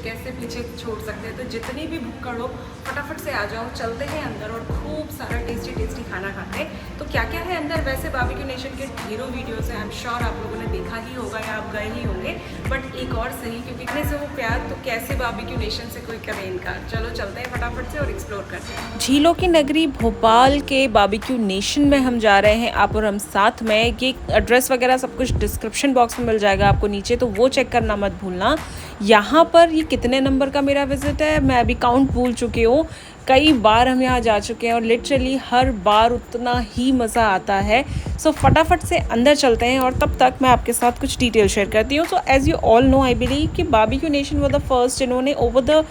कैसे पीछे छोड़ सकते हैं। तो जितनी भी भुक्कड़ हो फटाफट से आ जाओ, चलते हैं अंदर और खूब सारा टेस्टी टेस्टी खाना खाते हैं। तो क्या क्या है अंदर, वैसे बारबेक्यू नेशन के ढेरों वीडियोस हैं, आई एम श्योर आप लोगों ने देखा ही होगा या आप गए ही होंगे, बट एक और सही, क्योंकि इतने से वो प्यार तो कैसे बारबेक्यू नेशन से कोई करे इनकार। चलो चलते हैं फटाफट से और एक्सप्लोर करते हैं। झीलों की नगरी भोपाल के बारबेक्यू नेशन में हम जा रहे हैं, आप और हम साथ में। ये एड्रेस वगैरह सब कुछ डिस्क्रिप्शन बॉक्स में मिल जाएगा आपको नीचे, तो वो चेक करना मत भूलना। यहाँ पर ये कितने नंबर का मेरा विज़िट है मैं अभी काउंट भूल चुकी हूँ। कई बार हम यहाँ जा चुके हैं और लिटरली हर बार उतना ही मज़ा आता है। सो फटाफट से अंदर चलते हैं और तब तक मैं आपके साथ कुछ डिटेल शेयर करती हूँ। So as you all know I believe कि बारबेक्यू नेशन वो द फर्स्ट जिन्होंने ओवर द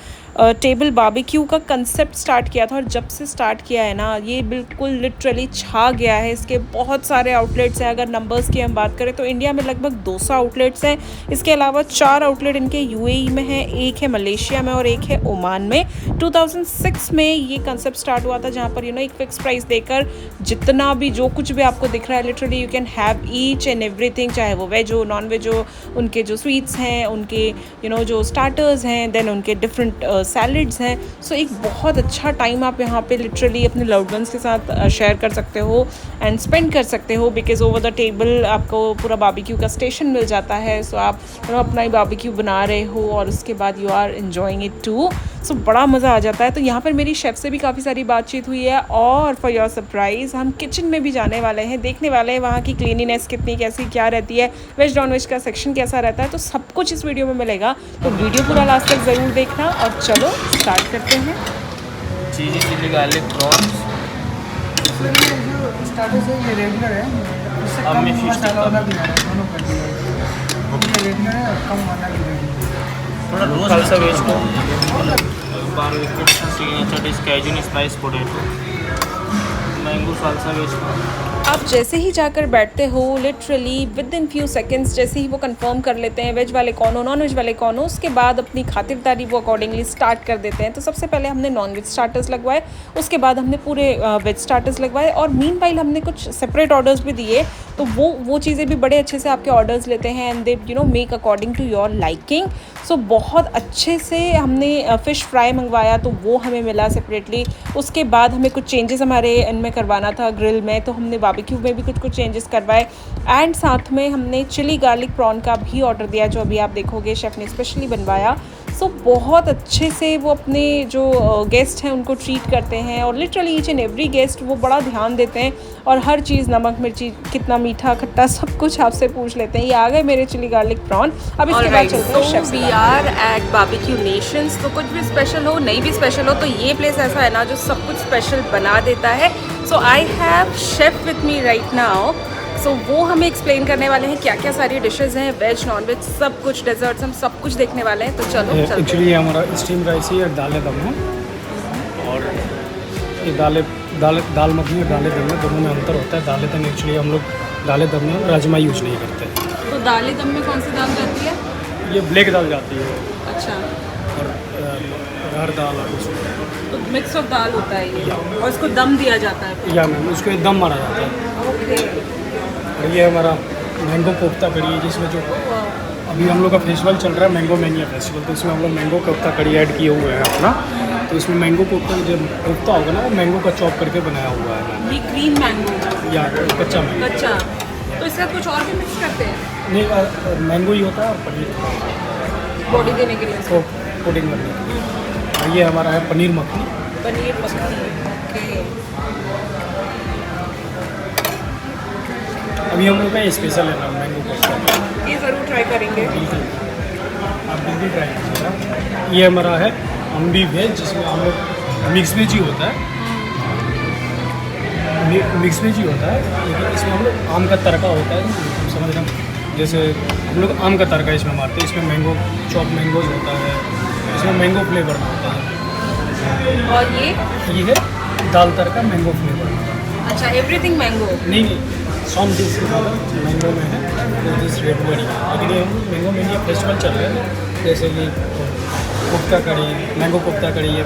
टेबल बारबेक्यू का कंसेप्ट स्टार्ट किया था। और जब से स्टार्ट किया है ना, ये बिल्कुल लिटरली छा गया है। इसके बहुत सारे आउटलेट्स हैं। अगर नंबर्स की हम बात करें तो इंडिया में लगभग 200 आउटलेट्स हैं। इसके अलावा 4 आउटलेट इनके यूएई में हैं, एक है मलेशिया में और एक है ओमान में। 2006 में ये कंसेप्ट स्टार्ट हुआ था, जहाँ पर एक फिक्स प्राइस देकर जितना भी जो कुछ भी आपको दिख रहा है literally you can have each and everything, चाहे वो वेज हो नॉन वेज हो, उनके जो स्वीट्स हैं, उनके जो स्टार्टर्स हैं, देन उनके डिफरेंट सैलड्स हैं। सो एक बहुत अच्छा टाइम आप यहाँ पे लिटरली अपने लव्ड वंस के साथ शेयर कर सकते हो एंड स्पेंड कर सकते हो, बिकॉज ओवर द टेबल आपको पूरा बारबेक्यू का स्टेशन मिल जाता है। सो आप अपना ही बारबेक्यू बना रहे हो और उसके बाद you are enjoying it too. So बड़ा मज़ा आ जाता है। तो यहाँ पर मेरी शेफ़ से भी काफ़ी सारी बातचीत हुई है और फॉर योर सरप्राइज़ हम किचन में भी जाने वाले हैं, देखने वाले हैं वहाँ की क्लीनिनेस कितनी कैसी क्या रहती है, वेज नॉन वेज का सेक्शन कैसा रहता है। तो सब कुछ इस वीडियो में मिलेगा, तो वीडियो पूरा लास्ट तक ज़रूर देखना। और चलो स्टार्ट करते हैं। चीज़ी चिली गार्लिक प्रॉन्स स्टार्टर से ये रेगुलर है, इससे अब कम मैं फिश मसाला टिक्का वाला भी है, दोनों कर दिया है। ये रेगुलर है और कम वाला भी रेगुलर है। थोड़ा रोज खालसा वेज को barbecue signature dish Cajun spice potato mango salsa veg को। आप जैसे ही जाकर बैठते हो literally within few seconds जैसे ही वो कंफर्म कर लेते हैं वेज वाले कौन हो नॉन वेज वाले कौन हो, उसके बाद अपनी खातिरदारी वो अकॉर्डिंगली स्टार्ट कर देते हैं। तो सबसे पहले हमने नॉन वेज स्टार्टर्स लगवाए, उसके बाद हमने पूरे वेज स्टार्टर्स लगवाए और मीनवाइल हमने कुछ सेपरेट ऑर्डर्स भी दिए। तो वो चीज़ें भी बड़े अच्छे से आपके ऑर्डर्स लेते हैं and they make according to your liking. So बहुत अच्छे से हमने फ़िश फ्राई मंगवाया तो वो हमें मिला सेपरेटली। उसके बाद हमें कुछ चेंजेस हमारे इनमें करवाना था ग्रिल में, तो हमने बारबेक्यू में भी कुछ चेंजेस करवाए एंड साथ में हमने चिली गार्लिक प्रॉन का भी ऑर्डर दिया, जो अभी आप देखोगे शेफ़ ने स्पेशली बनवाया। सो बहुत अच्छे से वो अपने जो गेस्ट हैं उनको ट्रीट करते हैं और literally each and every guest वो बड़ा ध्यान देते हैं और हर चीज़ नमक मिर्ची कितना मीठा खट्टा सब कुछ आपसे पूछ लेते हैं। ये आ गए मेरे चिली गार्लिक प्रॉन। अब इसके बाद चलते हैं chef. We are at Barbeque Nations. तो कुछ भी स्पेशल हो नहीं भी स्पेशल हो, तो ये प्लेस ऐसा है ना जो सब कुछ स्पेशल बना देता है। So I have chef with me right now. So वो हमें एक्सप्लेन करने वाले हैं क्या क्या सारी डिशेस हैं, वेज नॉन वेज सब कुछ, डेजर्ट्स, हम सब कुछ देखने वाले हैं। तो चलो चलते एक्चुअली ये हमारा स्टीम राइस ही और दालें दम है, और ये दाल मखनी और दालें दम में दोनों में अंतर होता है। दालें दम एक्चुअली हम लोग दालें दम में राजमा यूज नहीं करते। तो दालें दम में कौन सी दाल जाती है? ये ब्लैक दाल जाती है अच्छा, और अरहर दाल और तो मिक्स ऑफ दाल होता है ये और इसको दम दिया जाता है। या मैम उसको दम मारा जाता है। ओके। और ये हमारा मैंगो कोफ्ता कड़ी है, जिसमें जो अभी हम लोग का फेस्टिवल चल रहा है मैंगो मैनिया फेस्टिवल, तो इसमें हम लोग मैंगो कोफ्ता कड़ी ऐड किए हुए हैं अपना। तो इसमें मैंगो कोफ्ता जब कोफ्ता होगा ना वो मैंगो का चॉप करके बनाया हुआ है। ये ग्रीन मैंगो या कच्चा मैंगो। कच्चा, तो इसके साथ कुछ और भी मिक्स करते हैं? नहीं, मैंगो ही होता है और पनीर बॉडी देने के लिए को कोटिंग करने के लिए। और ये हमारा है पनीर मखनी। पनीर मखनी। ओके। अभी हम लोग का स्पेशल है ना मैंगो कोफ्ता, ये ज़रूर ट्राई करेंगे। बिल्कुल आप बिल्कुल ट्राई कीजिएगा। ये हमारा है अम्बी वेज, जिसमें हम लोग मिक्स वेज ही होता है, मिक्स वेज ही होता है, लेकिन इसमें हम लोग आम का तड़का होता है, समझ रहे हैं, जैसे हम लोग आम का तड़का इसमें मारते हैं। इसमें मैंगो चॉप मैंगोज होता है, इसमें मैंगो फ्लेवर होता है। और ये है दाल तड़का मैंगो फ्लेवर। अच्छा, एवरीथिंग मैंगो? नहीं, सॉम डिश मैंगो में है, तो दिस रेगुलर ही है। लेकिन ये मैंगो में ये फेस्टिवल चल रहा है, जैसे कि कोफ्ता कड़ी, मैंगो कोफ्ता कड़ी है,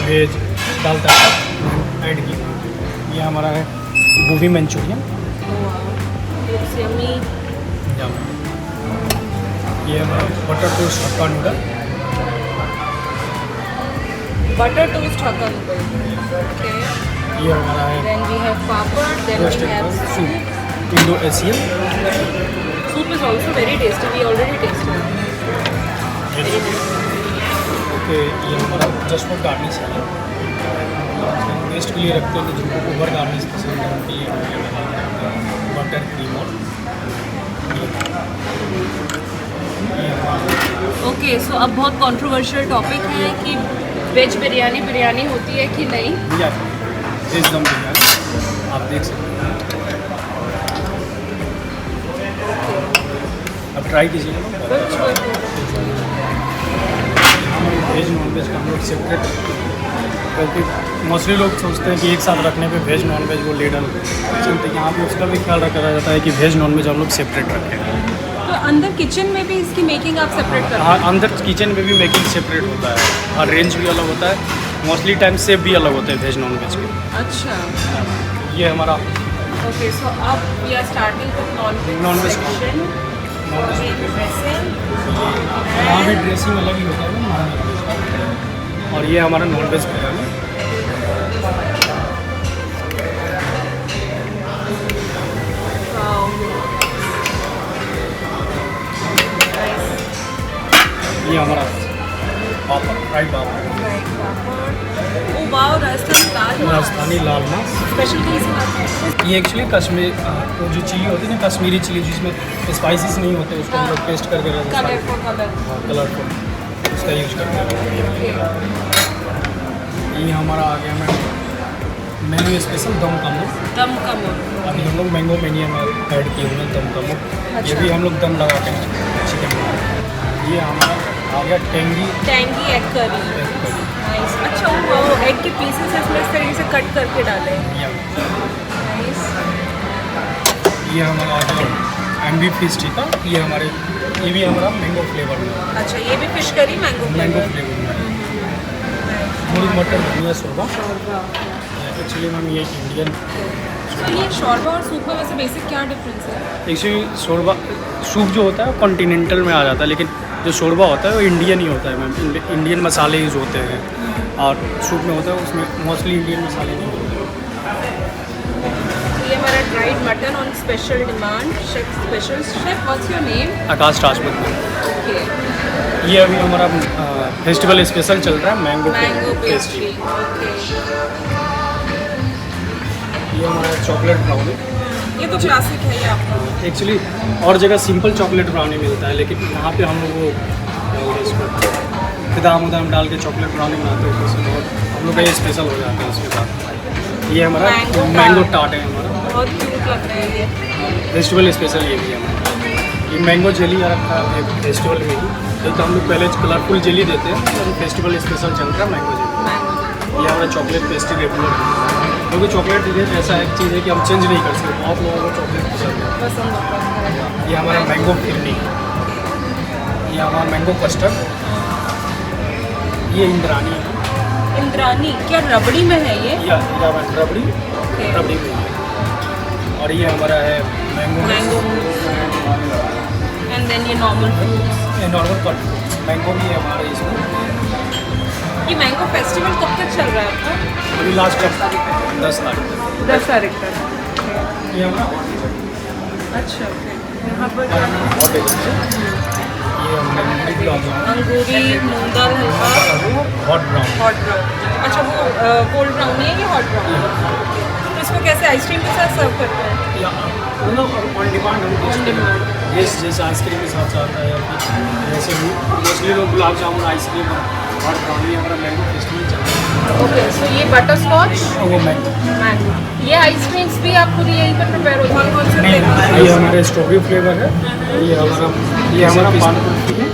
वेज दाल तड़का ऐड की। ये हमारा है गोभी मंचूरियन। ये हमारा बटर टोस्ट हक्का नूडल। बटर टोस्ट हक्का नूडल. Okay. ये हमारा है Then we have papad. Then we roasted have soup, soup. Indo Asian. Soup is also very tasty. We already tasted. Okay, ये हमारा जस्ट फॉर गार्निश है. Test के लिए रखते हैं, जिनको ओवर गार्निश पसंद है उनके लिए बटर क्रीम और ओके. सो अब बहुत कंट्रोवर्शियल टॉपिक है कि वेज बिरयानी बिरयानी होती है कि नहीं. वेज दम बिरयानी आप देख सकते हैं. अब ट्राई कीजिएगा. वेज नॉन वेज का हम लोग सेपरेट, क्योंकि मोस्टली लोग सोचते हैं कि एक साथ रखने पे वेज नॉन वेज वो ले डाल चलते. यहाँ पे उसका भी ख्याल रखा जाता है कि वेज नॉन वेज हम लोग सेपरेट रखें. तो अंदर किचन में भी इसकी मेकिंग आप सेपरेट करते हाँ, अंदर किचन में भी मेकिंग सेपरेट होता है और रेंज भी अलग होता है. मोस्टली टाइम सेप भी अलग होते हैं वेज नॉन वेज के. हैं. अच्छा. ये हमारा ओके. सो अब we are starting with Non-veg section. यहाँ भी ड्रेसिंग अलग ही होता है ना नॉन वेज का. और ये हमारा नॉन वेज बिरयानी. ये हमारा पापड़, फ्राइड पापड़, ओ वाओ. राजस्थानी लाल मांस. स्पेशल ये एक्चुअली कश्मीर वो जो चिली होती है ना, कश्मीरी चिली जिसमें स्पाइसेस नहीं होते, उसको हम लोग टेस्ट करके कलरफुल उसका यूज करते हैं. ये हमारा आ गया मैम मेन्यू स्पेशल दम का मुख. दम का मुर्ग. अभी हम लोग मैंगो मेन्यू में ऐड किए हुए हैं दम का मुख. ये अच्छा. भी हम लोग दम लगा के चिकन बना रहे हैं. ये हमारा आ गया tangy tangy egg curry. Egg curry. Nice. अच्छा वो एग के पीसेस इसमें इस तरीके से कट करके डाले. नाइस. ये हमारा आ गया एम्बी फिश टिक्का. ये भी हमारा मैंगो फ्लेवर में. अच्छा ये भी fish curry mango mango flavour. Flavour में. थोड़ी मटर धनिया शोरबा. एक्चुअली मैम ये इंडियन. तो ये शोरबा और सूप में वैसे बेसिक क्या डिफरेंस है. एक्चुअली शोरबा सूप जो होता है वो कॉन्टिनेंटल में आ जाता है, लेकिन जो शोरबा होता है वो इंडियन ही होता है मैम. इंडियन मसाले यूज़ होते हैं और सूप में होता है उसमें मोस्टली इंडियन मसाले नहीं होते. ये हमारा dried mutton on special demand. Special chef what's your name. Akash Rajput. Okay. ये अभी हमारा फेस्टिवल स्पेशल चल रहा है मैंगो पेस्ट्री. ओके. ये हमारा चॉकलेट ब्राउनी. ये तो क्लासिक है ये आपका. एक्चुअली और जगह सिंपल चॉकलेट ब्राउनी मिलता है, लेकिन यहाँ पे हम लोग वो क्या बोलते हैं इसको बादाम उदाम डाल के चॉकलेट ब्राउनी बनाते हैं. उसमें बहुत हम लोग का ये स्पेशल हो जाता है उसके साथ. ये हमारा मैंगो टार्ट है हमारा. बहुत क्यूट लग रहा है ये. फेस्टिवल स्पेशल ये भी है हमारा. ये मैंगो जेली आ रखा है फेस्टिवल में ही. तो हम लोग पहले कलरफुल जेली देते हैं और फेस्टिवल स्पेशल चल रहा है मैंगो जेली. ये हमारा चॉकलेट पेस्ट्री रेगुलर है, क्योंकि चॉकलेट ऐसा एक चीज़ है कि हम चेंज नहीं कर सकते. बहुत लोगों को चॉकलेट पसंद है. ये हमारा मैंगो फिरनी. ये हमारा मैंगो कस्टर्ड. ये इंद्रानी है. इंद्रानी क्या रबड़ी में है ये. या रबड़ी में है. और ये हमारा है मैंगो. एंड देन ये नॉर्मल फ्रूट्स. ये नॉर्मल कट मैंगो भी है हमारे इसमें. ये मैंगो फेस्टिवल कब तक चल रहा है आपका. अभी लास्ट 10 तारीख. 10 तारीख तक. ये हमारा अच्छा. यहाँ पर ये हमारा गुलाब जामुन. अंगूरी मूंग दाल हलवा. Hot brown. अच्छा वो कोल्ड ब्राउन है ये हॉट ब्राउन. तो इसको कैसे आइसक्रीम के साथ सर्व करते हैं. या ऑन डिमांड हम जैसे आइसक्रीम के साथ आता है, या फिर जैसे मोस्टली लोग gulab jamun ice cream hot brown. ये हमारा मैंगो फेस्टिवल चल रहा है. ओके. सो ये बटर स्कॉच. वो मैंगो. ये आइसक्रीम्स भी आपको यहीं पर प्रिपेयर होती है. कौन से फ्लेवर. ये हमारे स्ट्रॉबेरी फ्लेवर है. ये हमारा पान कुल्फी है.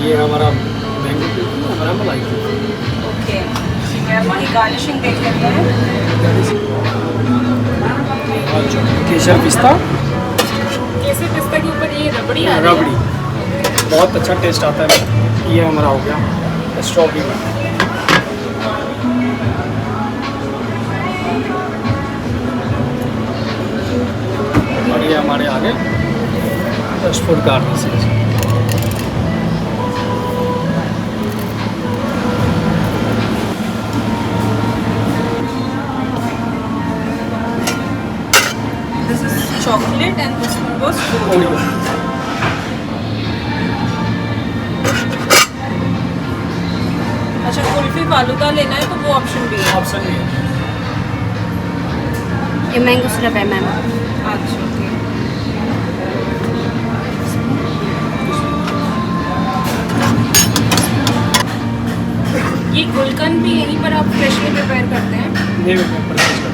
ये हमारा मैंगो कुल्फी. हमारा मलाई कुल्फी. ओके ठीक है. हमारी गार्निशिंग देख लेते हैं. और जो केसर पिस्ता. केसर पिस्ता के ऊपर ये रबड़ी आ रही है. रबड़ी बहुत अच्छा टेस्ट आता है. ये हमारा हो गया स्ट्रॉबेरी में. और ये हमारे आगे जस्ट फूड गार्निश है. chocolate and this one was Oreo. अच्छा, कुल्फी फालूदा लेना है तो वो ऑप्शन भी है। ऑप्शन भी है। ये मैंगो सिरप है मैम। अच्छा, ओके। ये गुलकंद भी यहीं पर आप फ्रेशली प्रिपेयर करते हैं? ये भी पेपर है इसका।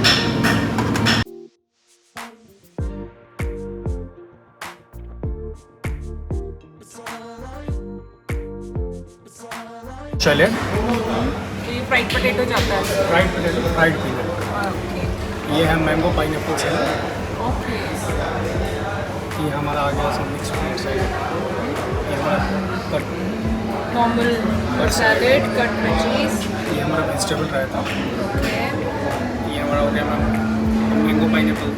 चले तो ये फ्राइड पोटैटो जाता है। Fried potato, fried peanut. Okay ये है मैंगो पाइनएप्पल सैलेड। ओके। ये हमारा आ गया सब मिक्स फ्रूट सैलेड। ये हमारा cut, normal salad cut veggies. ये हमारा वेजिटेबल रायता। ओके। ये हमारा हो गया मैम मैंगो पाइनएप्पल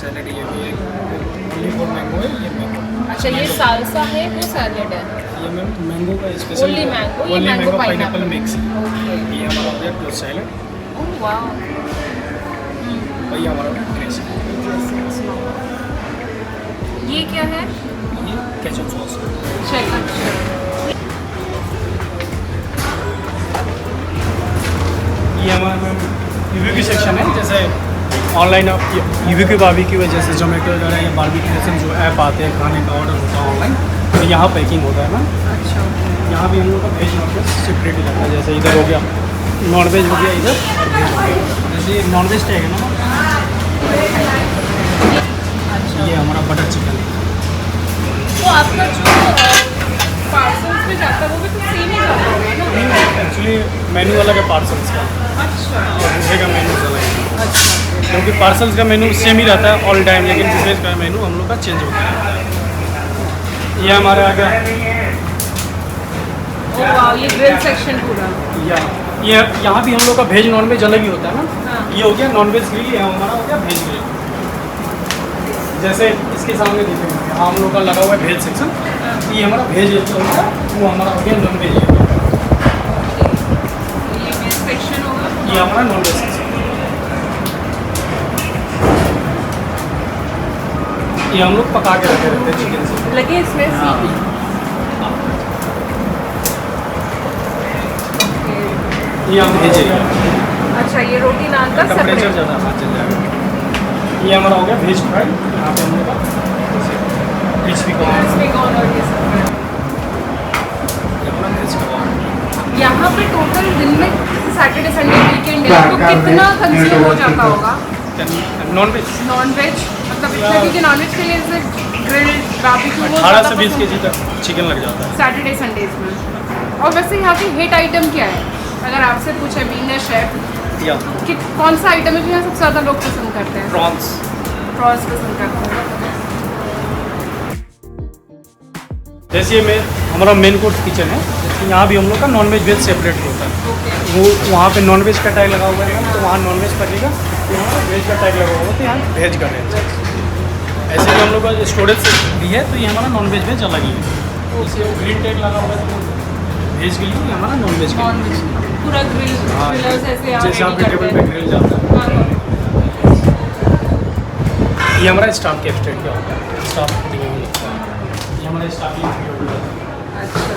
सैलेड। ये भी एक ओनली फॉर मैंगो है। ये मैंगो, अच्छा, ये सालसा है वो सैलेड है? ये मैम मैंगो का स्पेशल Only mango, ये only mango mango pineapple pineapple mix. Okay. ये हमारा हो गया टोस्ट सैलेड। Oh wow. और ये हमारा हो गया ड्रेस। ये क्या है? ये केचप सॉस। चेक। ये हमारा मैम रिव्यू की सेक्शन है। जैसे ऑनलाइन आप रिव्यू की बारबेक्यू है, जैसे जोमेटो वगैरह या बारबेक्यू जैसे जो ऐप आते हैं खाने का ऑर्डर होता है ऑनलाइन, तो यहाँ पैकिंग होता है मैम। अच्छा, यहाँ भी हम लोग का वेज नॉन वेज सेपरेट ही रहता है। जैसे इधर हो गया नॉन वेज हो गया इधर, और वेज हो गया। जैसे नॉन वेज टैग है ना, ये हमारा बटर चिकन है। तो आपका जो पार्सल्स में जाता है वो भी तो सेम ही जाता होगा ना? एक्चुअली मेन्यू अलग है पार्सल्स का, अच्छा और बुफे का मेन्यू अलग है। अच्छा। क्योंकि पार्सल्स का मेन्यू सेम ही रहता है ऑल टाइम, लेकिन बुफे का मेन्यू हम लोग का चेंज होता है। ये हमारा आ गया ओह वाओ, ये ग्रिल सेक्शन पूरा। ये यहाँ भी हम लोग का वेज नॉन वेज अलग ही होता है ना। हाँ। ये हो गया नॉन वेज ग्रिल, ये हमारा हो गया वेज ग्रिल। जैसे इसके सामने देखेंगे यहाँ हम लोग का लगा हुआ है वेज सेक्शन, ये हमारा वेज हो गया, वो हमारा हो गया नॉन वेज। ये वेज सेक्शन होगा। ये हमारा नॉन वेज सेक्शन। ये हम लोग पका के रखे रहते हैं चिकन से। लगे इसमें सीटी। ये हम भेज रहे हैं, अच्छा, ये रोटी नान का टेम्परेचर सेपरेट। ज़्यादा हाँ चल जाएगा। ये हमारा हो गया वेज फ्राई। यहाँ पे हम लोग का क्रिस्पी कबाब, इसमें कौन और ये सब? ये अपना वेज कबाब। यहाँ पे टोटल दिन में सैटरडे संडे वीकेंड है तो कितना कंज्यूम हो जाता होगा नॉन वेज नॉन वेज? मतलब इतना, क्योंकि नॉन वेज के लिए ग्रिल बारबेक्यू 18 से 20 kg तक चिकन लग जाता है। सैटरडे संडेज में। और वैसे यहाँ की हिट आइटम क्या है अगर आपसे पूछे बीइंग अ शेफ, या कि कौन सा आइटम है जो यहाँ सबसे ज़्यादा लोग पसंद करते हैं? प्रॉन्स। प्रॉन्स पसंद करते हैं। जैसे ये हमारा मेन कोर्स किचन है, जैसे यहाँ भी हम लोग का नॉन वेज वेज सेपरेट होता है। ओके। वो वहाँ पे नॉन वेज का टैग लगा हुआ है तो वहाँ नॉन वेज पड़ेगा, तो यहाँ वेज का टैग लगा हुआ है तो यहाँ वेज का रेंज। ऐसे भी हम लोग का स्टोरेज भी है, तो ये हमारा नॉन वेज वेज अलग ही है। जैसे वो ग्रीन टैग लगा हुआ है तो वेज के लिए, ये हमारा नॉन वेज के नॉन लिए। वेज पूरा ग्रिल हाँ, ग्रिलर्स ऐसे आप जैसे ready आपके करते टेबल हैं। पे ग्रिल जाता है। हाँ, हाँ। ये हमारा स्टाफ के एक्सटेंड का होता है, स्टाफ ये हमारा स्टाफ की होता है। अच्छा।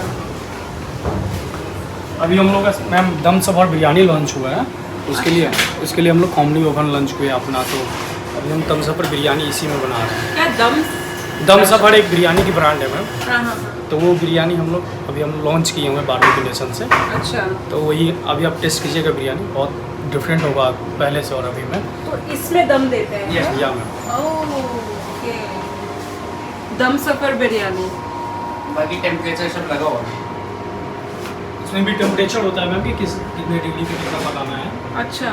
अभी हम लोग का मैम दम सफर बिरयानी लॉन्च हुआ है, उसके लिए हम लोग कॉम्बनी ओवन लॉन्च हुए अपना। तो अभी हम दम सफर बिरयानी इसी में बना रहे हैं। क्या दम सफर एक बिरयानी की ब्रांड है मैम, हाँ हाँ। तो वो बिरयानी हम लॉन्च किए हुए हैं बारबेक्यू नेशन से। अच्छा, तो वही अभी आप टेस्ट कीजिएगा, बिरयानी बहुत डिफरेंट होगा पहले से और अभी में। तो इसमें दम देते हैं? या मैम ओके, दम सफर बिरयानी। बाकी टेम्परेचर सब लगा हुआ है। इसमें भी टेम्परेचर होता है मैम कि कितने डिग्री पे कितना पकाना है। अच्छा,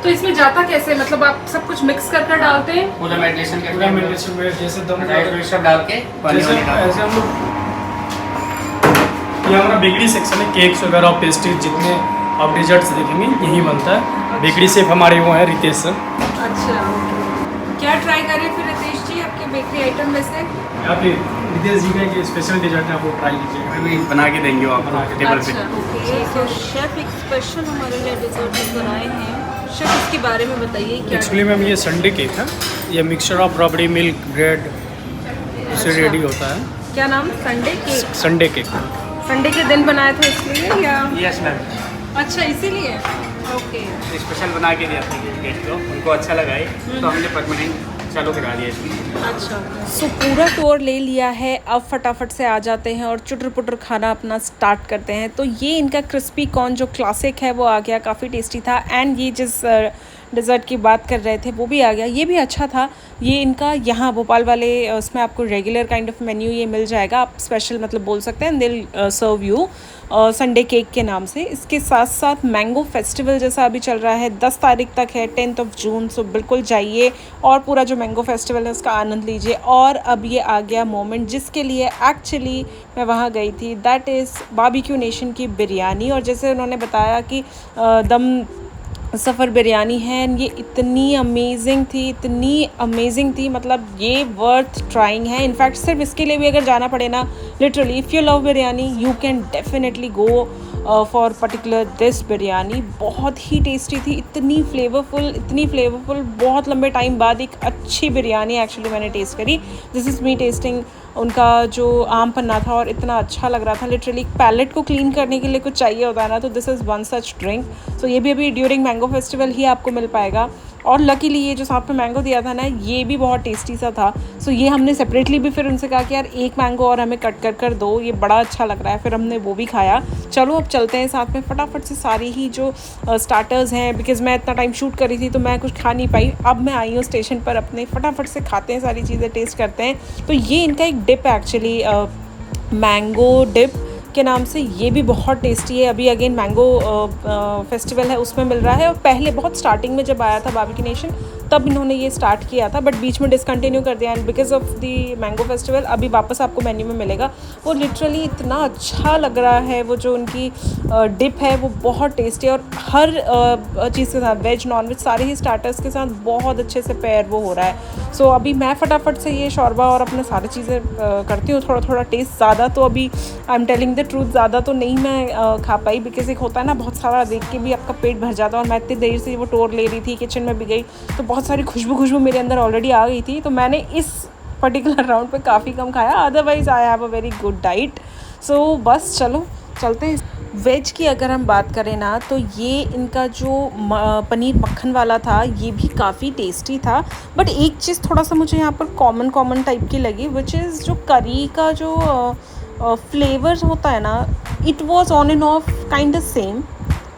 तो इसमें जाता कैसे? मतलब आप सब कुछ मिक्स कर डालते हैं? पूरा मेडिटेशन के पूरा मेडिटेशन में जैसे दम सब डाल के पानी जैसे वाली डाल ऐसे हम लोग, ये हमारा बेकरी सेक्शन है, केक्स वगैरह और पेस्ट्रीज जितने आप डिजर्ट्स देखेंगे यही बनता है। बेकरी शेफ हमारे वो हैं रितेश सर। अच्छा, क्या ट्राई करें फिर रितेश जी आपके बेकरी आइटम में से? या फिर रितेश जी का एक स्पेशल डिजर्ट है, आप वो ट्राई कीजिएगा। अभी बना के देंगे वो आप बना के टेबल पे। अच्छा, ओके। तो शेफ़ एक स्पेशल हमारे लिए डिज़र्ट लेकर आए हैं शेफ इसके बारे में बताइए क्या। एक्चुअली मैम ये संडे केक है, ये mixture of rabri milk bread से अच्छा। रेडी होता है। क्या नाम? Sunday cake. Sunday cake. Sunday के दिन बनाया था इसलिए या? यस मैम, अच्छा इसीलिए। ओके। स्पेशल बना के दिया था ये केक को, उनको अच्छा लगा है तो हमने परमानेंट चालू करा दिया इसमें। अच्छा। सो पूरा टूर ले लिया है, अब फटाफट से आ जाते हैं और चुटर पुटर खाना अपना स्टार्ट करते हैं। तो ये इनका क्रिस्पी कॉर्न जो क्लासिक है वो आ गया, काफ़ी टेस्टी था। एंड ये जिस डिज़र्ट की बात कर रहे थे वो भी आ गया, ये भी अच्छा था। ये इनका यहाँ भोपाल वाले उसमें आपको रेगुलर काइंड ऑफ मेन्यू ये मिल जाएगा, आप स्पेशल मतलब बोल सकते हैं। दिल सर्व यू संडे केक के नाम से। इसके साथ साथ मैंगो फेस्टिवल जैसा अभी चल रहा है, 10 तारीख तक है, 10th of June। सो बिल्कुल जाइए और पूरा जो मैंगो फेस्टिवल है उसका आनंद लीजिए। और अब ये आ गया मोमेंट जिसके लिए एक्चुअली मैं वहाँ गई थी, दैट इज़ बारबेक्यू नेशन की बिरयानी। और जैसे उन्होंने बताया कि दम सफ़र बिरयानी है, ये इतनी अमेजिंग थी, मतलब ये वर्थ ट्राइंग है। इनफैक्ट सिर्फ इसके लिए भी अगर जाना पड़े ना, literally if you love biryani you can definitely go for particular this biryani. बहुत ही टेस्टी थी, इतनी फ्लेवरफुल, बहुत लंबे टाइम बाद एक अच्छी बिरयानी एक्चुअली मैंने टेस्ट करी। दिस इज़ मी टेस्टिंग उनका जो आम पन्ना था और इतना अच्छा लग रहा था। लिटरली पैलेट को क्लीन करने के लिए कुछ चाहिए होता है ना, तो this is one such drink. So ये भी अभी ड्यूरिंग मैंगो फेस्टिवल ही आपको मिल पाएगा। और लकीली ये जो साथ में मैंगो दिया था ना, ये भी बहुत टेस्टी सा था। सो ये हमने सेपरेटली भी फिर उनसे कहा कि यार एक मैंगो और हमें कट कर दो, ये बड़ा अच्छा लग रहा है। फिर हमने वो भी खाया। चलो अब चलते हैं साथ में फटाफट से सारी ही जो स्टार्टर्स हैं, बिकॉज़ मैं इतना टाइम शूट कर रही थी तो मैं कुछ खा नहीं पाई। अब मैं आई हूँ स्टेशन पर अपने, फटाफट से खाते हैं, सारी चीज़ें टेस्ट करते हैं। तो ये इनका एक डिप है एक्चुअली, मैंगो डिप के नाम से, ये भी बहुत टेस्टी है। अभी अगेन मैंगो फेस्टिवल है उसमें मिल रहा है, और पहले बहुत स्टार्टिंग में जब आया था बारबेक्यू नेशन तब इन्होंने ये स्टार्ट किया था, बट बीच में डिसकंटिन्यू कर दिया। And because of the mango festival अभी वापस आपको मेन्यू में मिलेगा। वो लिटरली इतना अच्छा लग रहा है, वो जो उनकी डिप है वो बहुत टेस्टी है, और हर चीज़ के साथ, वेज नॉन वेज सारे ही स्टार्टर्स के साथ बहुत अच्छे से पेयर वो हो रहा है। सो अभी मैं फटाफट से ये शोरबा और अपने सारी चीज़ें करती हूँ, थोड़ा टेस्ट ज़्यादा तो अभी I am telling the truth ज़्यादा तो नहीं मैं खा पाई, बिकॉज एक होता है ना बहुत सारा देख के भी आपका पेट भर जाता है। और मैं इतनी देर से वो टूर ले रही थी, किचन में भी गई तो बहुत सारी खुशबू मेरे अंदर ऑलरेडी आ गई थी, तो मैंने इस पर्टिकुलर राउंड पे काफ़ी कम खाया। Otherwise I have a very good diet. So बस चलो चलते हैं। वेज की अगर हम बात करें ना, तो ये इनका जो पनीर मक्खन वाला था ये भी काफ़ी टेस्टी था। बट एक चीज़ थोड़ा सा मुझे यहाँ पर कॉमन टाइप की लगी, विच इज़ जो करी का जो फ्लेवर्स होता है ना, it was on end of kind of same,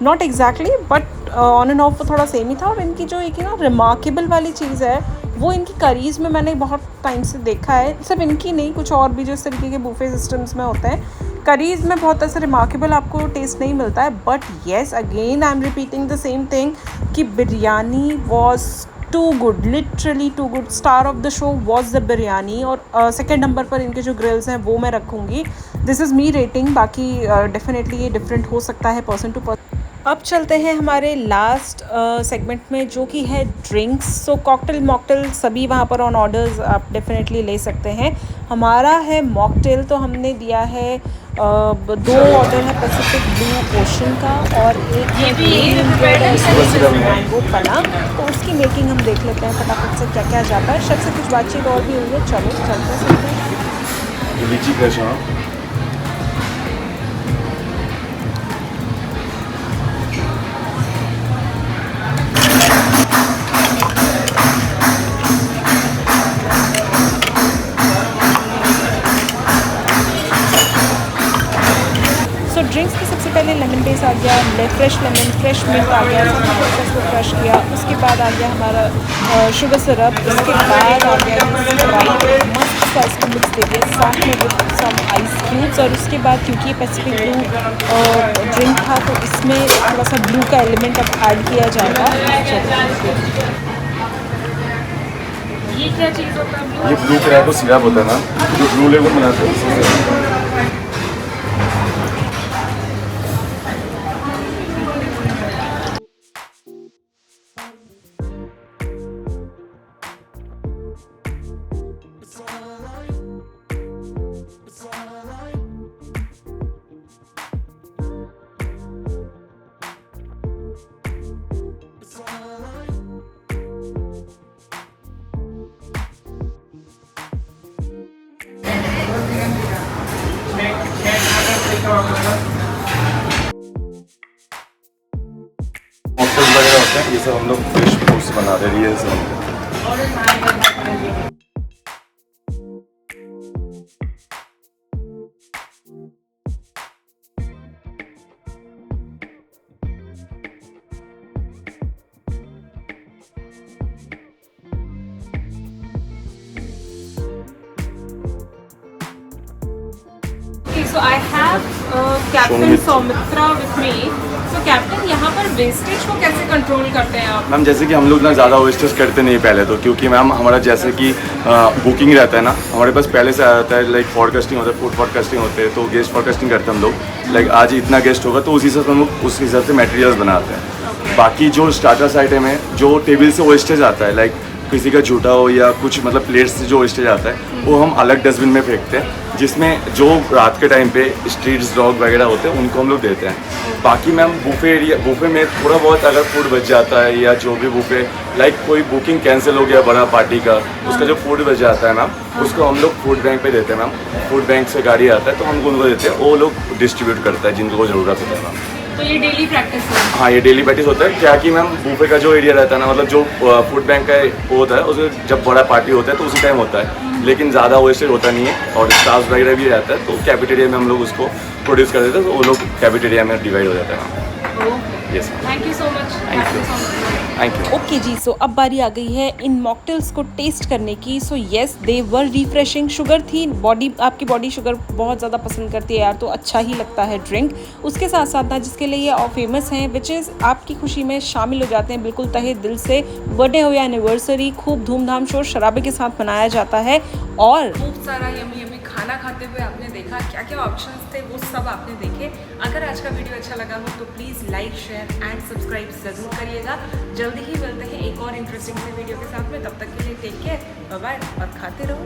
not exactly but on end of थोड़ा सेम ही था। और इनकी जो एक ना रिमार्केबल वाली चीज़ है वो इनकी करीज़ में मैंने बहुत टाइम से देखा है, सिर्फ इनकी नहीं कुछ और भी जो इस तरीके के बूफे सिस्टम्स में होते हैं, करीज़ में बहुत ऐसे रिमार्केबल आपको टेस्ट नहीं मिलता है। But yes again I am repeating the same thing कि biryani was too good, literally too good. Star of the show was the biryani. और सेकेंड नंबर पर इनके जो ग्रिल्स हैं वो मैं रखूँगी। दिस इज़ मी रेटिंग, बाकी डेफिनेटली ये डिफरेंट हो सकता है पर्सन टू पर्सन। अब चलते हैं हमारे लास्ट सेगमेंट में जो कि है ड्रिंक्स। सो कॉकटेल मॉकटेल सभी वहाँ पर ऑन ऑर्डर्स आप डेफिनेटली ले सकते हैं। हमारा है मॉकटेल, तो हमने दिया है 2 ऑर्डर है पैसिफिक ब्लू ओशन का और एक मैंगो पना। तो उसकी मेकिंग हम देख लेते हैं फटाफट से क्या क्या जाता है। शायद से कुछ बातचीत और भी हुई है, चलो चलते हैं। लीची कैसा? ड्रिंक्स में सबसे पहले लेमन बेस आ गया, फ्रेश लेमन, फ्रेश मिल्क आ गया, उसको क्रश किया। उसके बाद आ गया हमारा शुगर सिरप। उसके बाद आ गया स्प्राइट, मस्त सा इसको मिक्स दे दिया साथ में विद सम आइस क्यूब्स। और उसके बाद क्योंकि ये पैसिफिक ब्लू ड्रिंक था तो इसमें थोड़ा सा ब्लू का एलिमेंट अब ऐड किया जाएगा। ये क्या चीज़ होता है? ये ब्लू टोमेटो सिरप होता है ना, जो ब्लू लेबल बनाते हैं। It's all बनाते हैं, ये सब हम लोग फ्रेश फ्रूट्स बनाते हैं, रियल से बनते हैं। So I have Captain Soumitra with me. So Captain, यहाँ पर वेस्टेज को कैसे कंट्रोल करते हैं आप? मैम जैसे कि हम लोग ना ज़्यादा वेस्टेज करते नहीं पहले तो, क्योंकि मैम हमारा जैसे कि बुकिंग रहता है ना, हमारे पास पहले से आ जाता है, लाइक फॉरकास्टिंग होता है, फूड फॉरकास्टिंग होते हैं, तो गेस्ट फॉरकास्टिंग करते हैं हम लोग, लाइक आज इतना गेस्ट होगा तो उस हिसाब से हम लोग उस हिसाब से मटेरियल्स बनाते हैं। बाकी जो स्टार्टर्स आइटम है, जो टेबल से वेस्टेज आता है, लाइक किसी का झूठा हो या कुछ मतलब प्लेट्स से जो वेस्टेज आता है, वो हम अलग डस्टबिन में फेंकते हैं, जिसमें जो रात के टाइम पे स्ट्रीट्स डॉग वगैरह होते हैं उनको हम लोग देते हैं। बाकी मैम बुफे में थोड़ा बहुत अगर फूड बच जाता है या जो भी बुफे, लाइक कोई बुकिंग कैंसिल हो गया बड़ा पार्टी का, उसका जो फूड बच जाता है मैम, उसको हम लोग फूड बैंक पे देते हैं मैम। फूड बैंक से गाड़ी आता है तो हम उनको देते हैं, वो लोग डिस्ट्रीब्यूट करता है जिनको ज़रूरत होता है मैम। तो ये डेली प्रैक्टिस है? हाँ, ये डेली प्रैक्टिस होता है। क्या कि मैम बुफे का जो एरिया रहता है ना, मतलब जो फूड बैंक का वो होता है, उसे जब बड़ा पार्टी होता है तो उसी टाइम होता है, लेकिन ज़्यादा वेस्टेज होता नहीं है और स्टाफ वगैरह भी रहता है, तो कैफेटेरिया में हम लोग उसको प्रोड्यूस कर देते हैं, तो वो लोग कैफेटेरिया में डिवाइड हो जाता है ma'am. Yes ma'am, thank you so much. Thank you. Okay जी, सो अब बारी आ गई है इन मॉकटेल्स को टेस्ट करने की। सो येस, दे वर रिफ्रेशिंग। शुगर थी, आपकी बॉडी शुगर बहुत ज़्यादा पसंद करती है यार, तो अच्छा ही लगता है ड्रिंक। उसके साथ साथ ना जिसके लिए ये और फेमस हैं, विच इज़ आपकी खुशी में शामिल हो जाते हैं बिल्कुल तहे दिल से। बर्थडे हो या एनिवर्सरी, खूब धूमधाम शोर शराबे के साथ मनाया जाता है। और खूब सारा यमी यमी खाना खाते हुए आपने देखा, क्या क्या ऑप्शंस थे वो सब आपने देखे। अगर आज का वीडियो अच्छा लगा हो तो please like, share and subscribe ज़रूर करिएगा। जल्दी ही मिलते हैं एक और इंटरेस्टिंग से वीडियो के साथ में। तब तक के लिए टेक केयर, बाय बाय और खाते रहो।